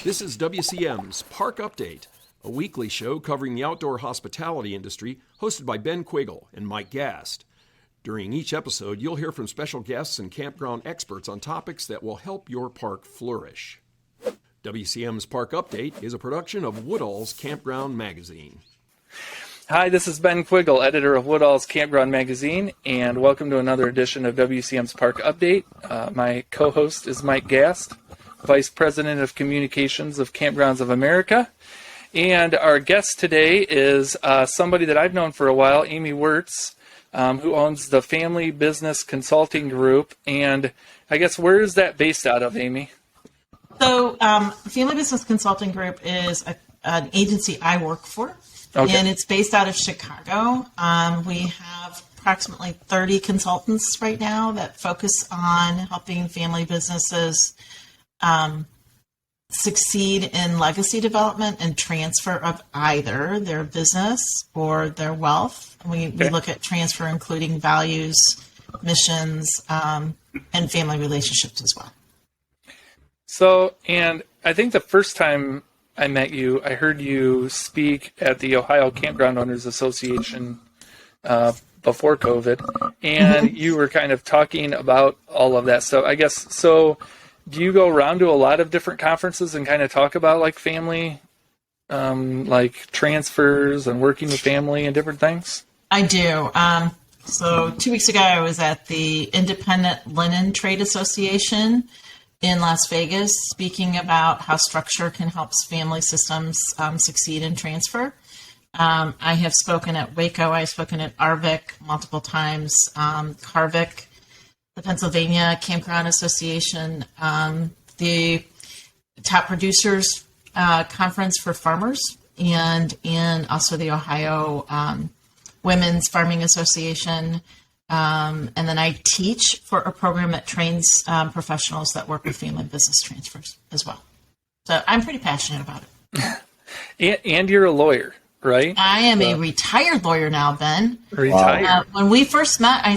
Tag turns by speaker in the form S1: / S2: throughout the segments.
S1: This is WCM's Park Update, a weekly show covering the outdoor hospitality industry, hosted by Ben Quiggle and Mike Gast. During each episode, you'll hear from special guests and campground experts on topics that will help your park flourish. WCM's Park Update is a production of Woodall's Campground Magazine.
S2: Hi, this is Ben Quiggle, editor of Woodall's Campground Magazine, and welcome to another edition of WCM's Park Update. My co-host is Mike Gast, Vice President of Communications of Campgrounds of America. And our guest today is somebody that I've known for a while, Amy Wirtz, who owns the Family Business Consulting Group. And I guess, where is that based out of, Amy?
S3: So Family Business Consulting Group is an agency I work for. Okay. And it's based out of Chicago. We have approximately 30 consultants right now that focus on helping family businesses succeed in legacy development and transfer of either their business or their wealth. We look at transfer including values, missions, and family relationships as well.
S2: So, and I think the first time I met you, I heard you speak at the Ohio Campground Owners Association before COVID, and you were kind of talking about all of that stuff. I guess, so do you go around to a lot of different conferences and kind of talk about like family, like transfers and working with family and different things?
S3: I do. So 2 weeks ago, I was at the Independent Linen Trade Association in Las Vegas, speaking about how structure can help family systems succeed in transfer. I have spoken at Waco. I've spoken at ARVIC multiple times, CARVIC, the Pennsylvania Campground Association, the Top Producers Conference for Farmers, and also the Ohio Women's Farming Association. And then I teach for a program that trains professionals that work with family business transfers as well. So I'm pretty passionate about
S2: it. And you're a lawyer, right?
S3: I am a retired lawyer now, Ben.
S2: Retired.
S3: When we first met, I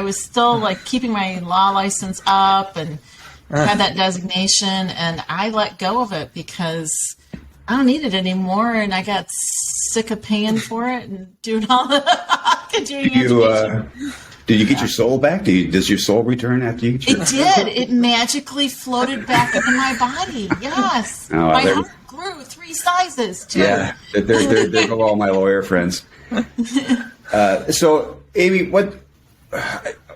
S3: was still like keeping my law license up and had that designation, and I let go of it because I don't need it anymore, and I got sick of paying for it and doing all the continuing education.
S4: Did you get your soul back? Does your soul return after you?
S3: It did. It magically floated back into my body. Yes, my heart grew 3 sizes too.
S4: Yeah, there go all my lawyer friends. So, Amy,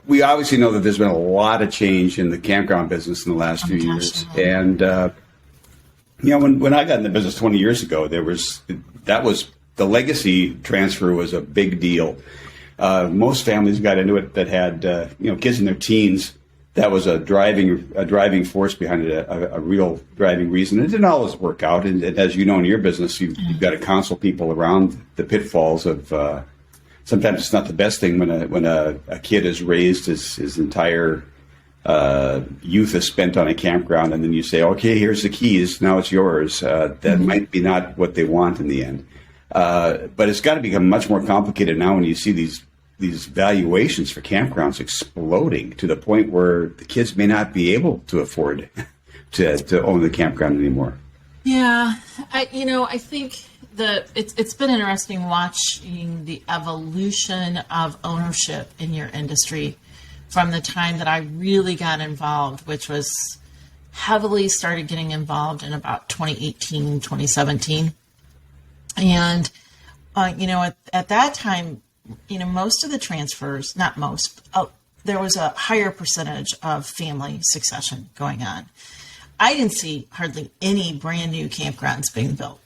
S4: we obviously know that there's been a lot of change in the campground business in the last few years, and when I got in the business 20 years ago, that was the legacy transfer was a big deal. Most families got into it that had kids in their teens. That was a driving force behind it, a real driving reason. It didn't always work out, and as you know in your business, you've got to counsel people around the pitfalls of. Sometimes it's not the best thing when a kid has raised his entire youth is spent on a campground, and then you say, okay, here's the keys, now it's yours. That might be not what they want in the end. But it's got to become much more complicated now when you see these valuations for campgrounds exploding to the point where the kids may not be able to afford to own the campground anymore.
S3: Yeah, I think it's been interesting watching the evolution of ownership in your industry from the time that I really got involved, which was heavily started getting involved in about 2018, 2017. And, at that time, most of the transfers, not most, there was a higher percentage of family succession going on. I didn't see hardly any brand new campgrounds being built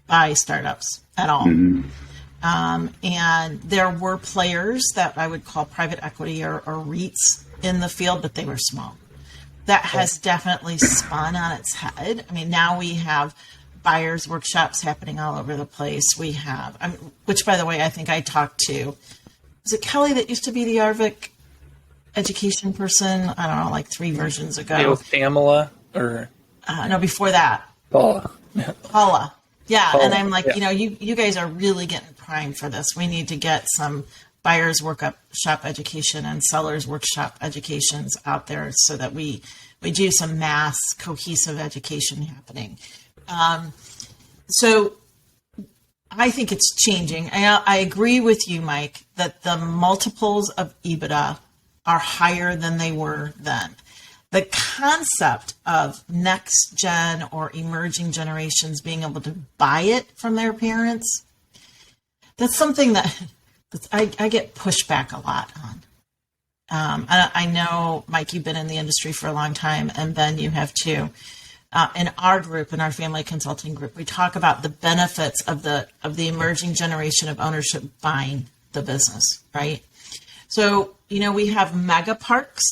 S3: by startups at all. Mm-hmm. And there were players that I would call private equity or REITs in the field, but they were small. That has definitely spun on its head. I mean, now we have buyers workshops happening all over the place. We have, which by the way, I think I talked to, was it Kelly that used to be the ARVIC education person? I don't know, like 3 versions ago.
S2: Yeah, with Pamela or?
S3: No, before that.
S2: Paula.
S3: Yeah,
S2: Paula.
S3: And I'm like, you guys are really getting primed for this. We need to get some buyers workshop education and sellers workshop educations out there so that we do some mass cohesive education happening. So I think it's changing. I agree with you, Mike, that the multiples of EBITDA are higher than they were then. The concept of next gen or emerging generations being able to buy it from their parents, that's something that I get pushback a lot on. I know, Mike, you've been in the industry for a long time, and Ben, you have too. In our group, in our family consulting group, we talk about the benefits of the emerging generation of ownership buying the business, right? So, we have mega parks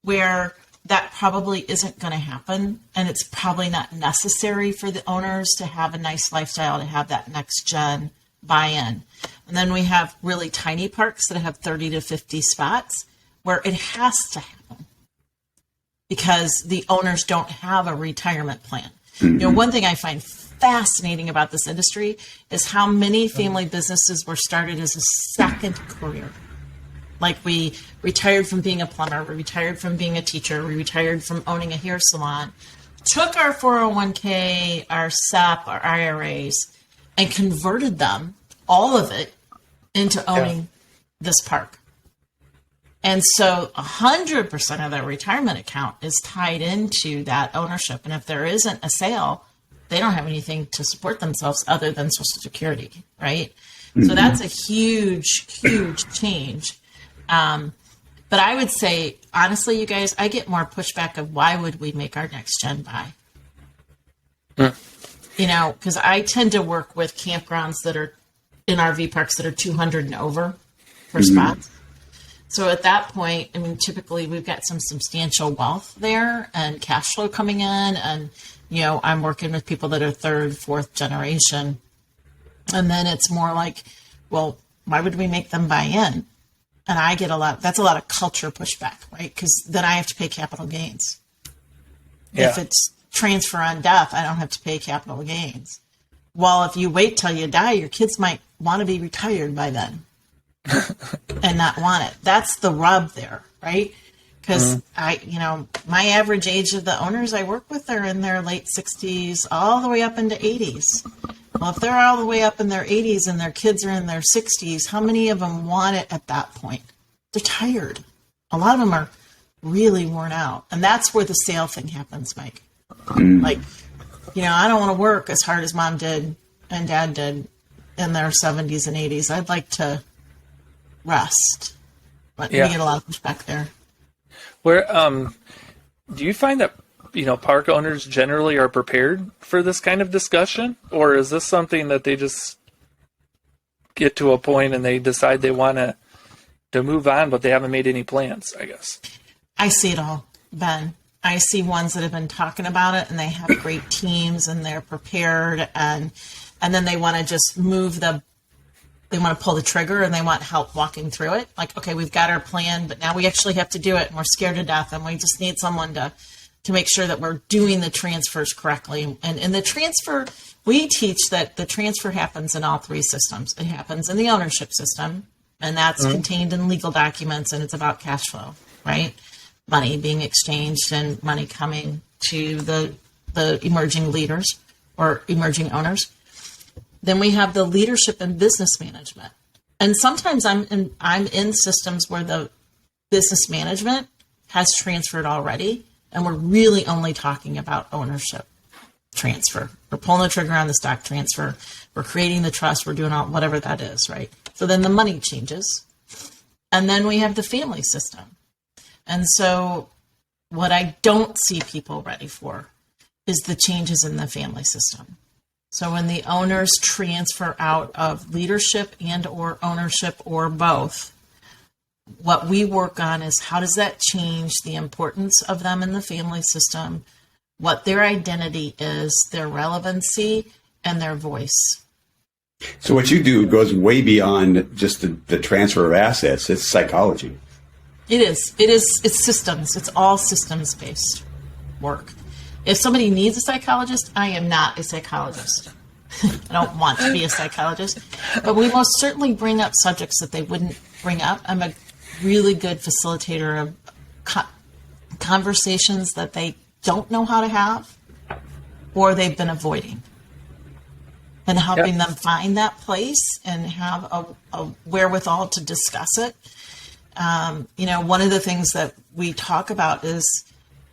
S3: where that probably isn't going to happen, and it's probably not necessary for the owners to have a nice lifestyle to have that next gen buy-in. And then we have really tiny parks that have 30 to 50 spots where it has to happen because the owners don't have a retirement plan. One thing I find fascinating about this industry is how many family businesses were started as a second career. Like we retired from being a plumber, we retired from being a teacher, we retired from owning a hair salon, took our 401k, our SEP, our IRAs, and converted them, all of it, into owning this park. And so 100% of their retirement account is tied into that ownership. And if there isn't a sale, they don't have anything to support themselves other than Social Security, right? So that's a huge, huge change. But I would say, honestly, you guys, I get more pushback of why would we make our next gen buy? Because I tend to work with campgrounds that are in RV parks that are 200 and over for spots. So at that point, typically we've got some substantial wealth there and cash flow coming in. And, I'm working with people that are third, fourth generation. And then it's more like, well, why would we make them buy in? And I get that's a lot of culture pushback, right? Because then I have to pay capital gains. Yeah. If it's transfer on death, I don't have to pay capital gains. Well, if you wait till you die, your kids might want to be retired by then and not want it. That's the rub there, right? Because my average age of the owners I work with are in their late 60s all the way up into 80s. Well, if they're all the way up in their 80s and their kids are in their 60s, how many of them want it at that point? They're tired. A lot of them are really worn out. And that's where the sale thing happens, Mike. Like, I don't want to work as hard as mom did and dad did in their 70s and 80s. I'd like to rest. But we get a lot of pushback there.
S2: Where do you find that park owners generally are prepared for this kind of discussion, or is this something that they just get to a point and they decide they want to move on, but they haven't made any plans? I guess
S3: I see it all, Ben. I see ones that have been talking about it and they have great teams and they're prepared and then they want to just they want to pull the trigger and they want help walking through it. Like, okay, we've got our plan, but now we actually have to do it and we're scared to death and we just need someone to make sure that we're doing the transfers correctly. And in the transfer, we teach that the transfer happens in all three systems. It happens in the ownership system, and that's contained in legal documents, and it's about cash flow, right? Money being exchanged and money coming to the emerging leaders or emerging owners. Then we have the leadership and business management. And sometimes I'm in systems where the business management has transferred already, and we're really only talking about ownership transfer. We're pulling the trigger on the stock transfer. We're creating the trust. We're doing whatever that is, right? So then the money changes. And then we have the family system. And so what I don't see people ready for is the changes in the family system. So when the owners transfer out of leadership and or ownership or both, what we work on is how does that change the importance of them in the family system, what their identity is, their relevancy, and their voice.
S4: So what you do goes way beyond just the transfer of assets. It's psychology.
S3: It is. It's systems. It's all systems-based work. If somebody needs a psychologist, I am not a psychologist. I don't want to be a psychologist, but we most certainly bring up subjects that they wouldn't bring up. I'm a really good facilitator of conversations that they don't know how to have or they've been avoiding, and helping them find that place and have a wherewithal to discuss it. One of the things that we talk about is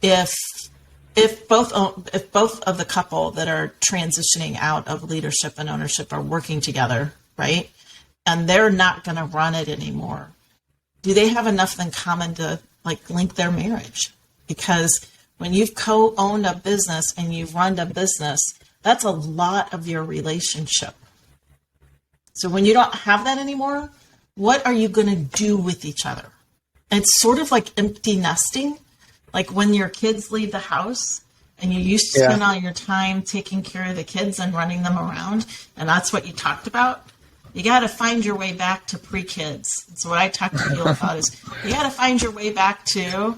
S3: if both of the couple that are transitioning out of leadership and ownership are working together, right, and they're not going to run it anymore, do they have enough in common to link their marriage? Because when you've co-owned a business and you've run a business, that's a lot of your relationship. So when you don't have that anymore, what are you going to do with each other? And it's sort of like empty nesting, like when your kids leave the house and you used to spend all your time taking care of the kids and running them around, and that's what you talked about. You got to find your way back to pre-kids. So what I talk to people about is you got to find your way back to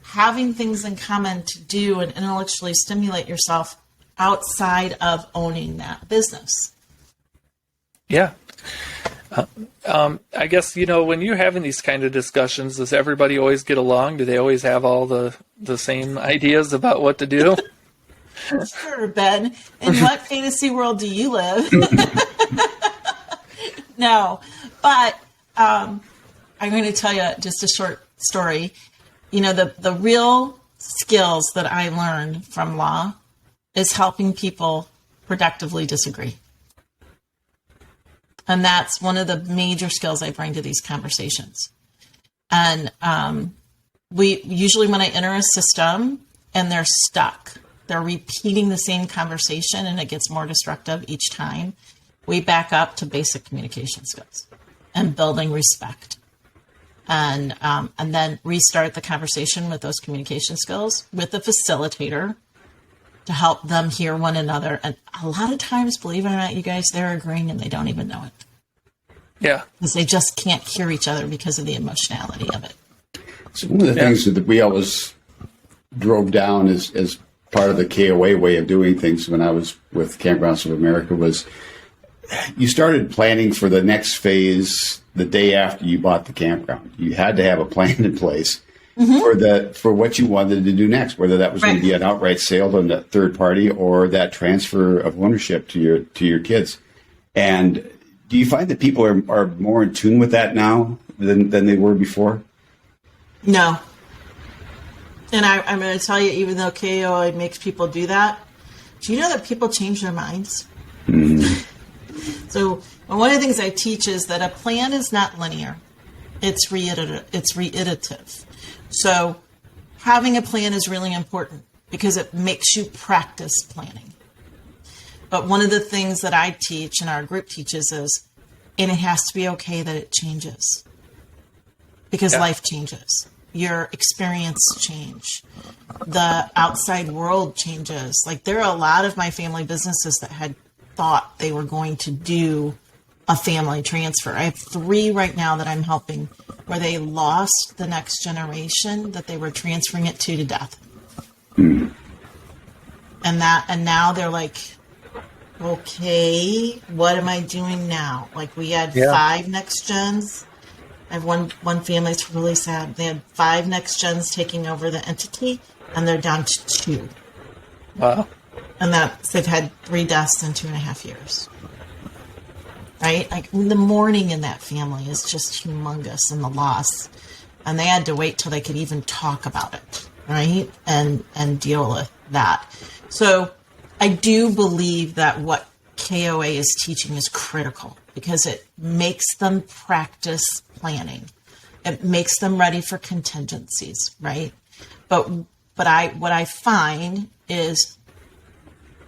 S3: having things in common to do and intellectually stimulate yourself outside of owning that business.
S2: Yeah. I guess, when you're having these kind of discussions, does everybody always get along? Do they always have all the same ideas about what to do?
S3: Sure, Ben. In what fantasy world do you live? No, but I'm going to tell you just a short story. The real skills that I learned from law is helping people productively disagree. And that's one of the major skills I bring to these conversations. And we usually, when I enter a system and they're stuck, they're repeating the same conversation and it gets more destructive each time, we back up to basic communication skills and building respect. And then restart the conversation with those communication skills with the facilitator to help them hear one another. And a lot of times, believe it or not, you guys, they're agreeing and they don't even know it.
S2: Yeah.
S3: Because they just can't hear each other because of the emotionality of it.
S4: So one of the things that we always drove down as part of the KOA way of doing things when I was with Campgrounds of America was you started planning for the next phase the day after you bought the campground. You had to have a plan in place for what you wanted to do next, whether that was going to be an outright sale to a third party or that transfer of ownership to your kids. And do you find that people are more in tune with that now than they were before?
S3: No. And I'm going to tell you, even though KOA makes people do that, do you know that people change their minds? Mm-hmm. So one of the things I teach is that a plan is not linear. It's reiterative. So having a plan is really important because it makes you practice planning. But one of the things that I teach and our group teaches is, and it has to be okay that it changes because life changes. Your experience change. The outside world changes. Like there are a lot of my family businesses that had thought they were going to do a family transfer. I have 3 right now that I'm helping where they lost the next generation that they were transferring it to death. And now they're like, okay, what am I doing now? Like we had 5 next gens. I have one family that's really sad. They had 5 next gens taking over the entity and they're down to 2.
S2: Wow.
S3: And they've had 3 deaths in 2.5 years. Right? Like the mourning in that family is just humongous in the loss. And they had to wait till they could even talk about it, right? And deal with that. So I do believe that what KOA is teaching is critical because it makes them practice planning. It makes them ready for contingencies, right? But what I find is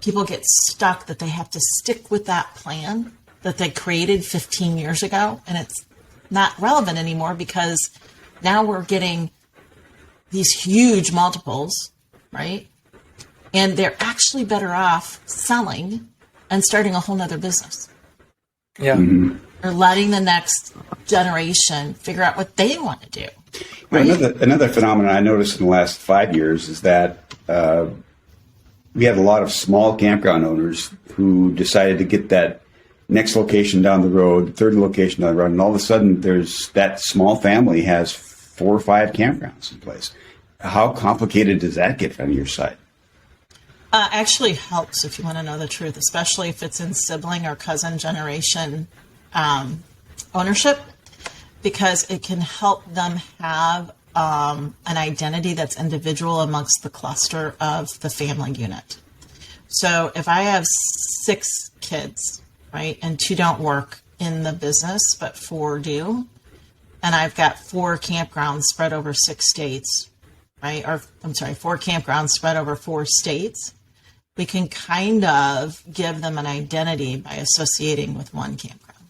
S3: people get stuck that they have to stick with that plan that they created 15 years ago, and it's not relevant anymore because now we're getting these huge multiples, right? And they're actually better off selling and starting a whole nother business.
S2: Yeah.
S4: Mm-hmm.
S3: Or letting the next generation figure out what they want to do. Right?
S4: Another phenomenon I noticed in the last 5 years is that we had a lot of small campground owners who decided to get that next location down the road, third location down the road, and all of a sudden there's that small family has 4 or 5 campgrounds in place. How complicated does that get from your side?
S3: Actually helps, if you want to know the truth, especially if it's in sibling or cousin generation ownership, because it can help them have an identity that's individual amongst the cluster of the family unit. So if I have 6 kids, right, and 2 don't work in the business, but 4 do, and I've got 4 campgrounds spread over 6 states, right, or I'm sorry, 4 campgrounds spread over 4 states, we can kind of give them an identity by associating with one campground.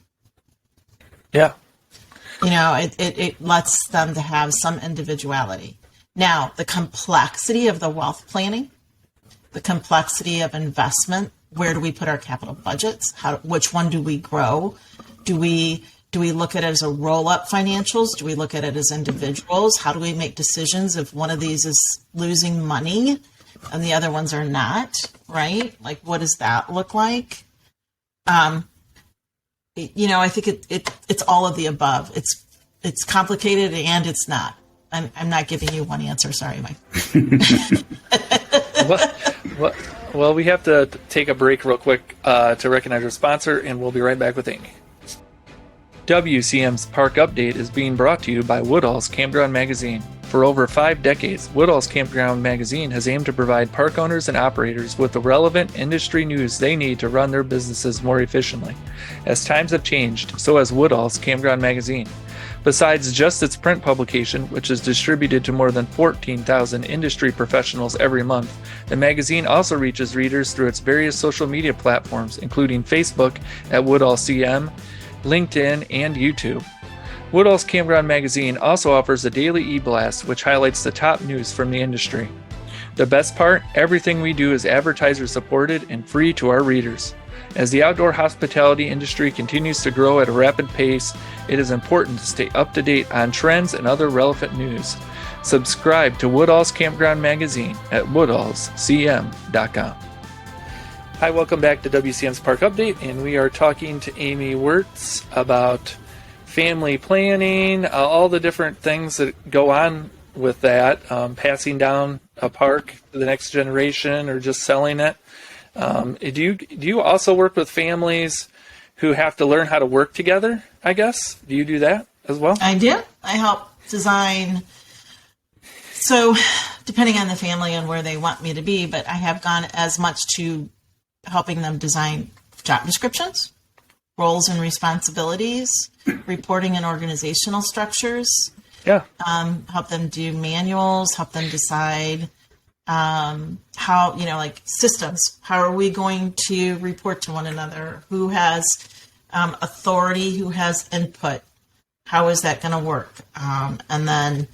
S2: Yeah.
S3: You know, it lets them to have some individuality. Now, the complexity of the wealth planning, the complexity of investment, where do we put our capital budgets? Which one do we grow? Do we look at it as a roll-up financials? Do we look at it as individuals? How do we make decisions if one of these is losing money and the other ones are not, right? Like, what does that look like? You know, I think it's all of the above. It's complicated and it's not. I'm not giving you one answer. Sorry, Mike.
S2: Well, we have to take a break real quick to recognize our sponsor, and we'll be right back with Amy. WCM's Park Update is being brought to you by Woodall's Campground Magazine. For over 5 decades, Woodall's Campground Magazine has aimed to provide park owners and operators with the relevant industry news they need to run their businesses more efficiently. As times have changed, so has Woodall's Campground Magazine. Besides just its print publication, which is distributed to more than 14,000 industry professionals every month, the magazine also reaches readers through its various social media platforms, including Facebook at WoodallCM, LinkedIn, and YouTube. Woodall's Campground Magazine also offers a daily e-blast which highlights the top news from the industry. The best part, everything we do is advertiser supported and free to our readers. As the outdoor hospitality industry continues to grow at a rapid pace, it is important to stay up to date on trends and other relevant news. Subscribe to Woodall's Campground Magazine at woodallscm.com. Hi, welcome back to WCM's Park Update, and we are talking to Amy Wirtz about family planning, all the different things that go on with that, passing down a park to the next generation or just selling it. Do you also work with families who have to learn how to work together, I guess? Do you do that as well?
S3: I do. I help design. So depending on the family and where they want me to be, but I have gone as much to helping them design job descriptions, roles and responsibilities, reporting and organizational structures.
S2: Yeah.
S3: Help them do manuals, help them decide how, like systems. How are we going to report to one another? Who has authority? Who has input? How is that going to work? And then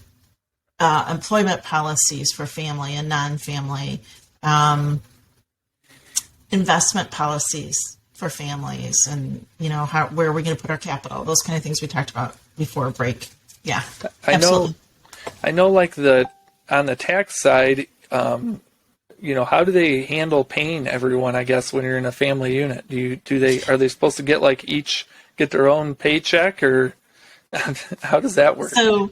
S3: employment policies for family and non-family, investment policies for families, and where are we going to put our capital? Those kind of things we talked about before break. Yeah, absolutely.
S2: I know. Like on the tax side, how do they handle paying everyone? I guess when you're in a family unit, are they supposed to get their own paycheck, or how does that work?
S3: So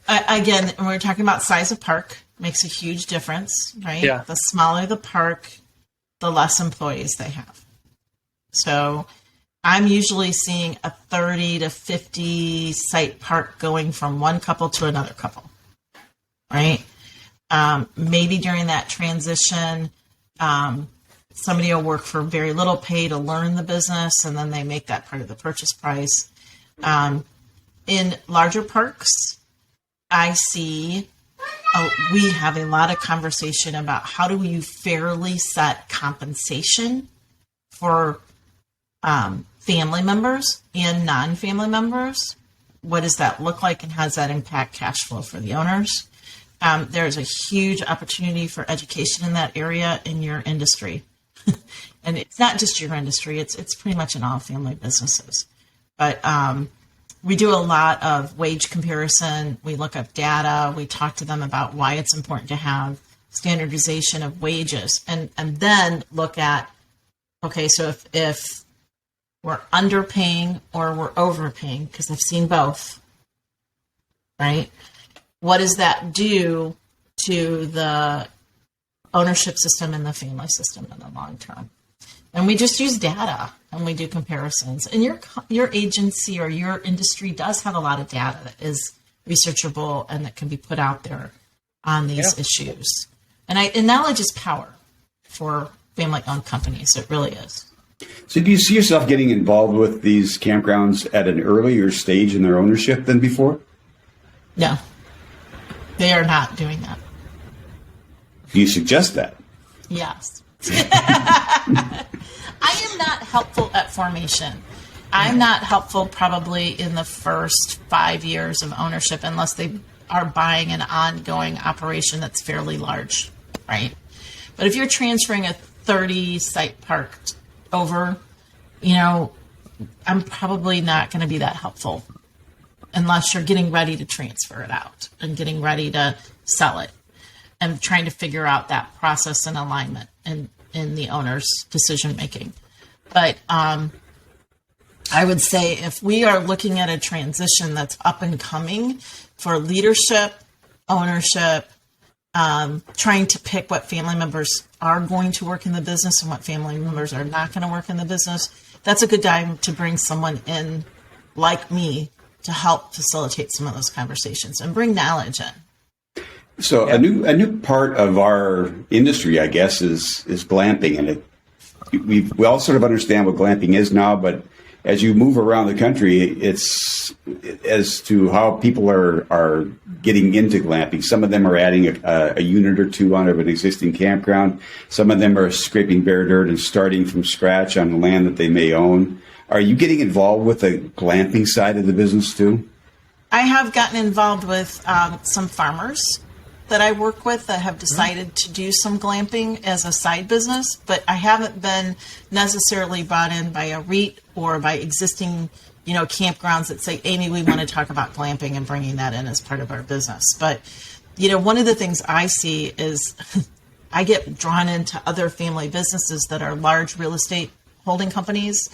S3: again, when we're talking about size of park, makes a huge difference, right?
S2: Yeah.
S3: The smaller the park, the less employees they have. So I'm usually seeing a 30 to 50 site park going from one couple to another couple, right? Maybe during that transition, somebody will work for very little pay to learn the business, and then they make that part of the purchase price. In larger parks, I see we have a lot of conversation about how do you fairly set compensation for family members and non-family members. What does that look like, and how does that impact cash flow for the owners? There's a huge opportunity for education in that area in your industry. And it's not just your industry, it's pretty much in all family businesses. But we do a lot of wage comparison. We look up data. We talk to them about why it's important to have standardization of wages, and then look at, okay, so if we're underpaying or we're overpaying, because I've seen both, right? What does that do to the ownership system and the family system in the long term? And we just use data and we do comparisons. And your agency or your industry does have a lot of data that is researchable and that can be put out there on these issues. And knowledge is power for family-owned companies. It really is.
S4: So do you see yourself getting involved with these campgrounds at an earlier stage in their ownership than before?
S3: No, they are not doing that.
S4: Do you suggest that?
S3: Yes. I am not helpful at formation. I'm not helpful probably in the first 5 years of ownership unless they are buying an ongoing operation that's fairly large, right? But if you're transferring a 30-site park over, I'm probably not going to be that helpful unless you're getting ready to transfer it out and getting ready to sell it and trying to figure out that process and alignment in the owner's decision making. But I would say if we are looking at a transition that's up and coming for leadership, ownership, trying to pick what family members are going to work in the business and what family members are not going to work in the business, that's a good time to bring someone in like me to help facilitate some of those conversations and bring knowledge in.
S4: So a new part of our industry, I guess, is glamping, and we all sort of understand what glamping is now. But as you move around the country, it's as to how people are getting into glamping. Some of them are adding a unit or two onto an existing campground. Some of them are scraping bare dirt and starting from scratch on the land that they may own. Are you getting involved with the glamping side of the business too?
S3: I have gotten involved with some farmers that I work with that have decided to do some glamping as a side business, but I haven't been necessarily brought in by a REIT or by existing, campgrounds that say, Amy, we want to talk about glamping and bringing that in as part of our business. But, one of the things I see is I get drawn into other family businesses that are large real estate holding companies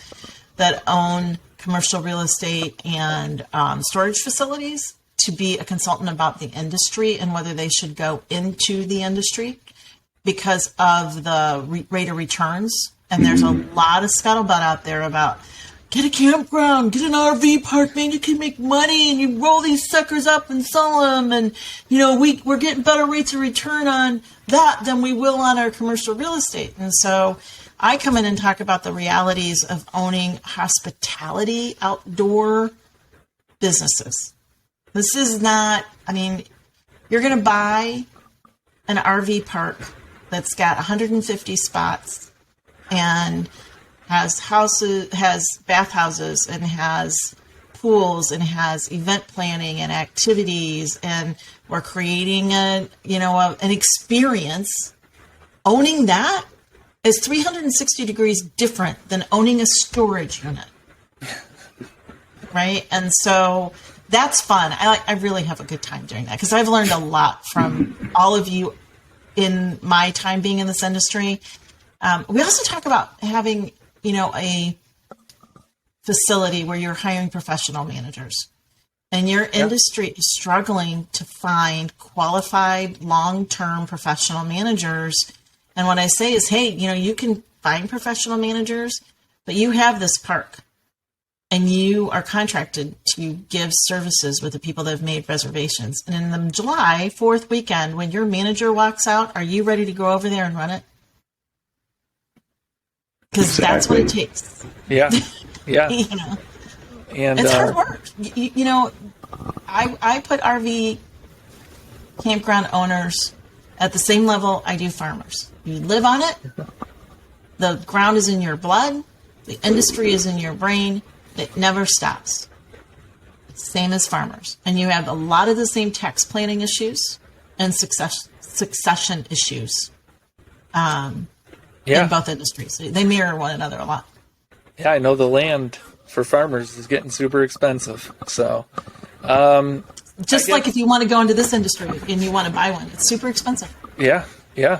S3: that own commercial real estate and storage facilities, to be a consultant about the industry and whether they should go into the industry because of the rate of returns. And there's a lot of scuttlebutt out there about get a campground, get an RV park, man, you can make money and you roll these suckers up and sell them. And, we're getting better rates of return on that than we will on our commercial real estate. And so I come in and talk about the realities of owning hospitality outdoor businesses. This is not, you're going to buy an RV park that's got 150 spots and has bathhouses and has pools and has event planning and activities, and we're creating an experience. Owning that is 360 degrees different than owning a storage unit, right? And so that's fun. I really have a good time doing that because I've learned a lot from all of you in my time being in this industry. We also talk about having, a facility where you're hiring professional managers and your industry is struggling to find qualified long-term professional managers. And what I say is, hey, you can find professional managers, but you have this park. And you are contracted to give services with the people that have made reservations. And in the July 4th weekend, when your manager walks out, are you ready to go over there and run it? Because that's what it takes.
S2: Yeah. Yeah.
S3: And it's hard work. I put RV campground owners at the same level I do farmers. You live on it. The ground is in your blood. The industry is in your brain. It never stops. Same as farmers. And you have a lot of the same tax planning issues and succession issues in both industries. They mirror one another a lot.
S2: Yeah, I know the land for farmers is getting super expensive. So,
S3: just like if you want to go into this industry and you want to buy one, it's super expensive.
S2: Yeah. Yeah.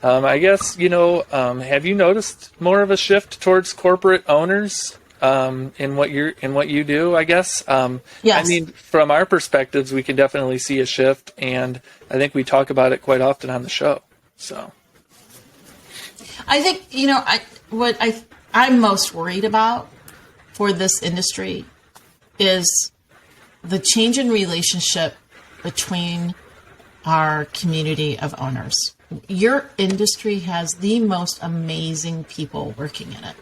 S2: I guess, have you noticed more of a shift towards corporate owners in what you do, I guess?
S3: Yes.
S2: I mean, from our perspectives, we can definitely see a shift, and I think we talk about it quite often on the show. So
S3: I think, what I'm most worried about for this industry is the change in relationship between our community of owners. Your industry has the most amazing people working in it.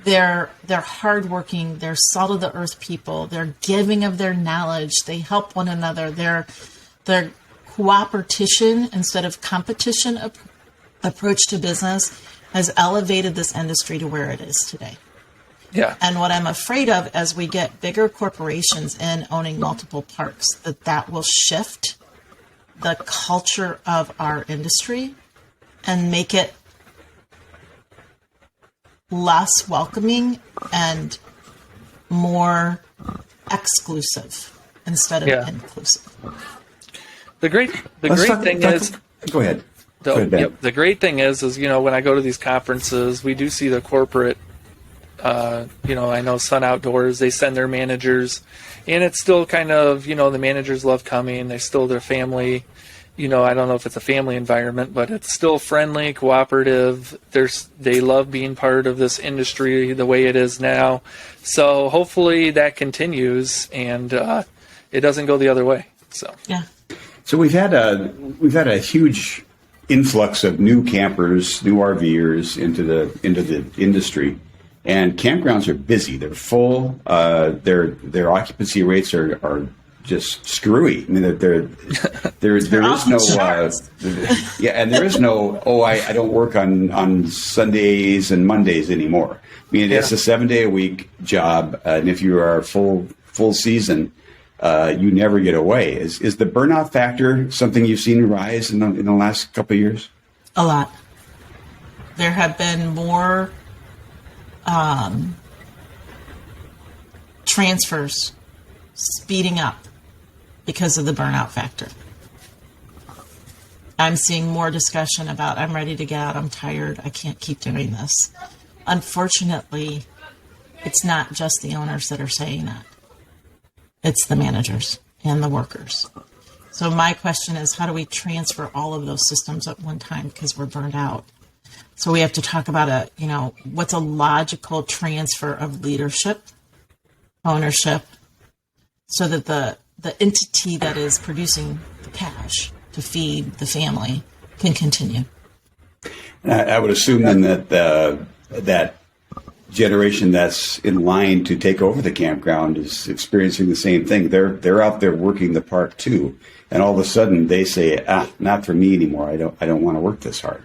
S3: They're hardworking, they're salt of the earth people, they're giving of their knowledge, they help one another, their cooperation instead of competition approach to business has elevated this industry to where it is today.
S2: yeah,
S3: And what I'm afraid of as we get bigger corporations in owning multiple parks, that will shift the culture of our industry and make it less welcoming and more exclusive instead of inclusive.
S2: the great thing is.
S4: Go ahead. Go ahead, Ben.
S2: The great thing is when I go to these conferences, we do see the corporate. I know Sun Outdoors, they send their managers, and it's still kind of, the managers love coming. They still their family. I don't know if it's a family environment, but it's still friendly, cooperative. They love being part of this industry the way it is now. So hopefully that continues and it doesn't go the other way. So
S3: Yeah.
S4: So we've had a huge influx of new campers, new RVers into the industry, and campgrounds are busy. They're full. Their occupancy rates are just screwy. I mean, there is no and there is no I don't work on Sundays and Mondays anymore. I mean, it's a 7-day a week job, and if you are full season, you never get away. Is the burnout factor something you've seen rise in the last couple of years?
S3: A lot. There have been more transfers speeding up because of the burnout factor. I'm seeing more discussion about, I'm ready to get out, I'm tired, I can't keep doing this. Unfortunately, it's not just the owners that are saying that. It's the managers and the workers. So my question is, how do we transfer all of those systems at one time because we're burned out? So we have to talk about what's a logical transfer of leadership, ownership, so that the entity that is producing the cash to feed the family can continue.
S4: I would assume then that that generation that's in line to take over the campground is experiencing the same thing. They're out there working the park too, and all of a sudden they say, not for me anymore. I don't want to work this hard.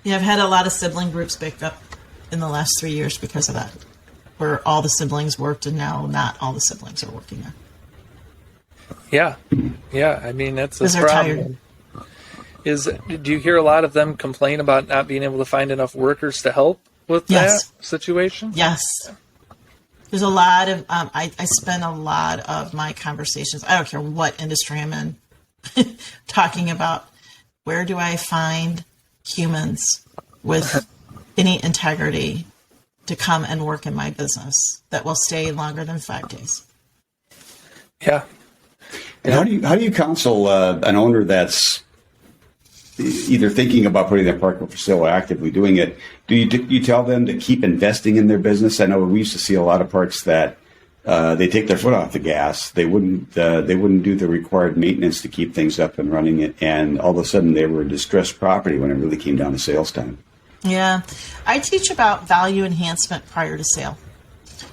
S3: Yeah, I've had a lot of sibling groups pick up in the last 3 years because of that, where all the siblings worked and now not all the siblings are working there.
S2: Yeah. I mean, that's a
S3: Because they're
S2: problem. Do you hear a lot of them complain about not being able to find enough workers to help with that situation?
S3: Yes. There's a lot of, I spend a lot of my conversations, I don't care what industry I'm in, talking about where do I find humans with any integrity to come and work in my business that will stay longer than 5 days.
S2: Yeah.
S4: And how do you counsel an owner that's either thinking about putting their park up for sale or actively doing it? Do you tell them to keep investing in their business? I know we used to see a lot of parks that they take their foot off the gas. They wouldn't do the required maintenance to keep things up and running, and all of a sudden they were a distressed property when it really came down to sales time.
S3: Yeah. I teach about value enhancement prior to sale.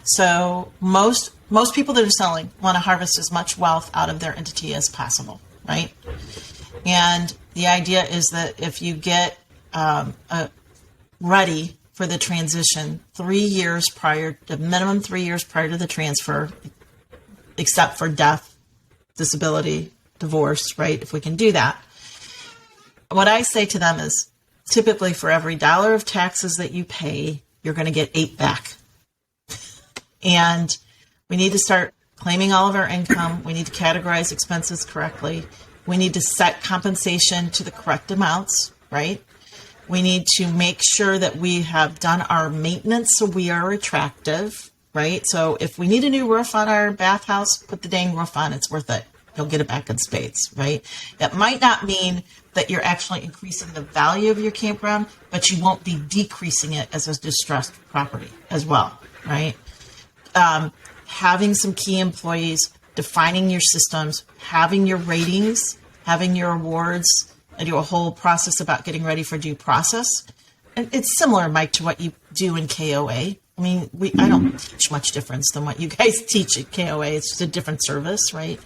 S3: So most people that are selling want to harvest as much wealth out of their entity as possible, right? And the idea is that if you get ready for the transition 3 years prior, the minimum 3 years prior to the transfer, except for death, disability, divorce, right? If we can do that. What I say to them is typically for every $1 of taxes that you pay, you're going to get 8 back. And we need to start claiming all of our income. We need to categorize expenses correctly. We need to set compensation to the correct amounts, right? We need to make sure that we have done our maintenance so we are attractive, right? So if we need a new roof on our bathhouse, put the dang roof on. It's worth it. You'll get it back in spades, right? That might not mean that you're actually increasing the value of your campground, but you won't be decreasing it as a distressed property as well, right? Having some key employees, defining your systems, having your ratings, having your awards, and do a whole process about getting ready for due process. And it's similar, Mike, to what you do in KOA. I mean, I don't teach much difference than what you guys teach at KOA. It's just a different service, right?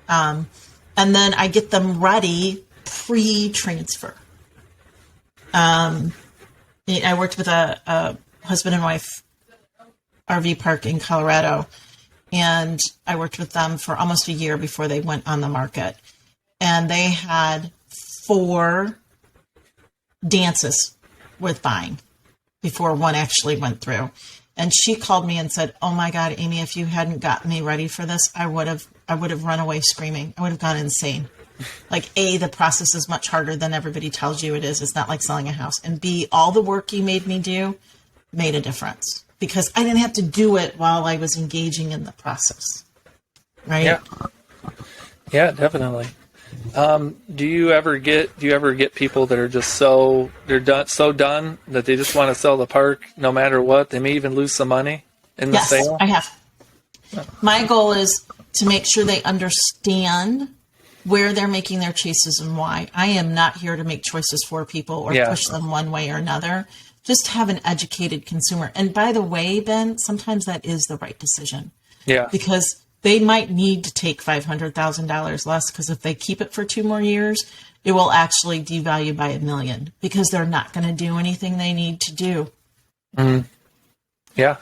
S3: And then I get them ready pre-transfer. I worked with a husband and wife RV park in Colorado, and I worked with them for almost a year before they went on the market. And they had 4 dances with buying before one actually went through. And she called me and said, "Oh my God, Amy, if you hadn't gotten me ready for this, I would have run away screaming. I would have gone insane. Like, A, the process is much harder than everybody tells you it is. It's not like selling a house. And B, all the work you made me do made a difference because I didn't have to do it while I was engaging in the process." Right?
S2: Yeah, definitely. Do you ever get people that are just so done that they just want to sell the park no matter what? They may even lose some money in the sale.
S3: I have. My goal is to make sure they understand where they're making their choices and why. I am not here to make choices for people or push them one way or another. Just have an educated consumer. And by the way, Ben, sometimes that is the right decision.
S2: Yeah.
S3: Because they might need to take $500,000 less because if they keep it for 2 more years, it will actually devalue by $1 million because they're not going to do anything they need to do.
S2: Mm-hmm. Yeah.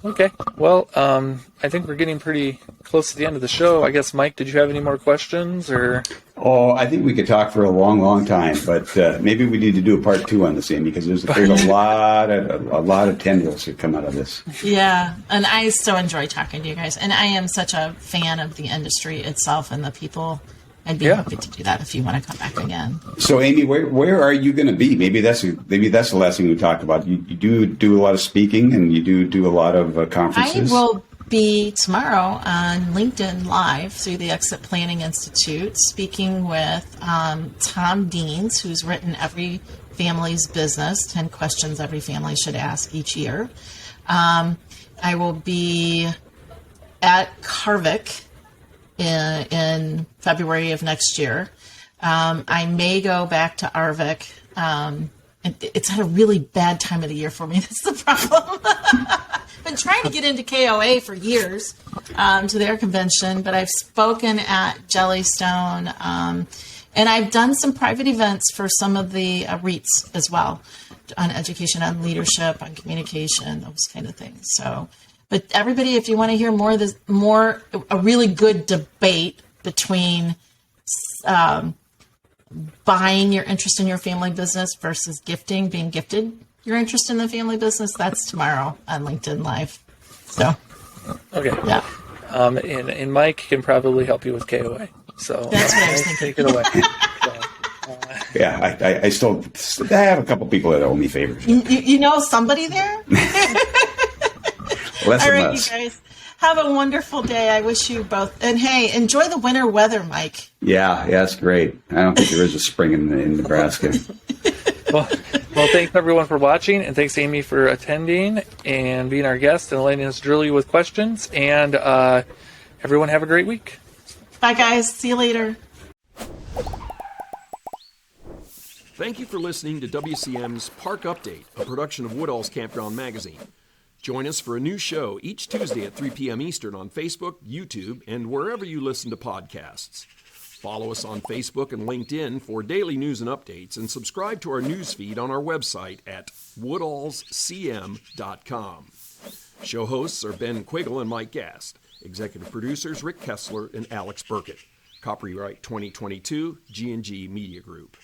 S2: Okay. Well, I think we're getting pretty close to the end of the show. I guess, Mike, did you have any more questions or?
S4: Oh, I think we could talk for a long, long time, but maybe we need to do a part 2 on this, Amy, because there's a lot of tendrils that come out of this.
S3: Yeah, and I so enjoy talking to you guys, and I am such a fan of the industry itself and the people. I'd be happy to do that if you want to come back again.
S4: So, Amy, where are you going to be? Maybe that's the last thing we talked about. You do a lot of speaking, and you do a lot of conferences.
S3: I will be tomorrow on LinkedIn Live through the Exit Planning Institute, speaking with Tom Deans, who's written Every Family's Business, 10 Questions Every Family Should Ask Each Year. I will be at Carvick in February of next year. I may go back to Arvik. It's at a really bad time of the year for me. That's the problem. I've been trying to get into KOA for years to their convention, but I've spoken at Jellystone, and I've done some private events for some of the REITs as well on education, on leadership, on communication, those kind of things. So, but everybody, if you want to hear a really good debate between buying your interest in your family business versus being gifted your interest in the family business, that's tomorrow on LinkedIn Live. So,
S2: okay.
S3: Yeah.
S2: And Mike can probably help you with KOA. So
S3: that's what I was thinking.
S2: Take it away.
S4: Yeah, I still have a couple people that owe me favors.
S3: You know somebody there?
S4: Less
S3: All
S4: and
S3: right,
S4: less.
S3: you guys. Have a wonderful day. I wish you both. And hey, enjoy the winter weather, Mike.
S4: Yeah, it's great. I don't think there is a spring in Nebraska.
S2: Well, thanks everyone for watching, and thanks Amy for attending and being our guest and letting us drill you with questions. And everyone have a great week.
S3: Bye, guys. See you later.
S1: Thank you for listening to WCM's Park Update, a production of Woodall's Campground Magazine. Join us for a new show each Tuesday at 3 p.m. Eastern on Facebook, YouTube, and wherever you listen to podcasts. Follow us on Facebook and LinkedIn for daily news and updates, and subscribe to our news feed on our website at woodallscm.com. Show hosts are Ben Quiggle and Mike Gast. Executive producers Rick Kessler and Alex Burkett. Copyright 2022, G&G Media Group.